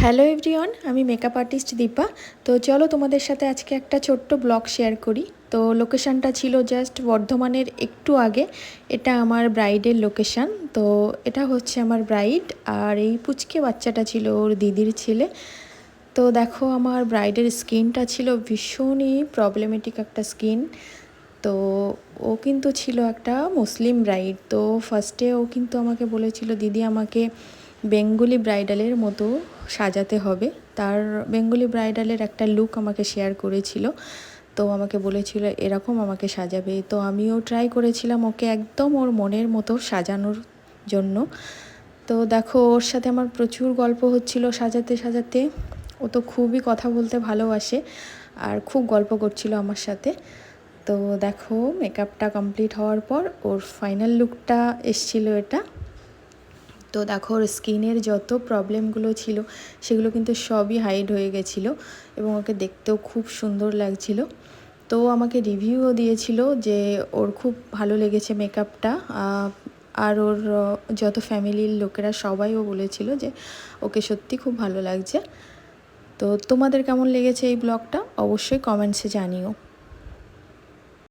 Hello everyone, আমি makeup artist Dipa. তো চলো তোমাদের সাথে আজকে একটা ছোট্ট ব্লগ শেয়ার করি। তো লোকেশানটা ছিল জাস্ট বর্ধমানের একটু আগে। এটা আমার ব্রাইডের লোকেশান। তো এটা হচ্ছে আমার ব্রাইড, আর এই পুচকে বাচ্চাটা ছিল ওর দিদির ছেলে। তো দেখো আমার ব্রাইডের স্কিনটা ছিল ভীষণই প্রবলেমেটিক একটা স্কিন। তো ও কিন্তু ছিল একটা মুসলিম ব্রাইড। তো ফার্স্টে ও কিন্তু আমাকে বলেছিল, দিদি আমাকে বেঙ্গলি ব্রাইডালের মতো সাজাতে হবে। তার বেঙ্গলি ব্রাইডালের একটা লুক আমাকে শেয়ার করেছিল। তো আমাকে বলেছিল এরকম আমাকে সাজাবে। তো আমিও ট্রাই করেছিলাম ওকে একদম ওর মনের মতো সাজানোর জন্য। তো দেখো ওর সাথে আমার প্রচুর গল্প হচ্ছিল সাজাতে সাজাতে। ও তো খুবই কথা বলতে ভালোবাসে আর খুব গল্প করছিল আমার সাথে। তো দেখো মেকআপটা কমপ্লিট হওয়ার পর ওর ফাইনাল লুকটা এসছিল এটা। তো দেখো ওর স্কিনের যত প্রবলেমগুলো ছিল সেগুলো কিন্তু সবই হাইড হয়ে গেছিলো এবং ওকে দেখতেও খুব সুন্দর লাগছিল। তো আমাকে রিভিউও দিয়েছিল যে ওর খুব ভালো লেগেছে মেকআপটা। আর ওর যত ফ্যামিলির লোকেরা সবাইও বলেছিল যে ওকে সত্যি খুব ভালো লাগছে। তো তোমাদের কেমন লেগেছে এই ব্লগটা অবশ্যই কমেন্টসে জানিও।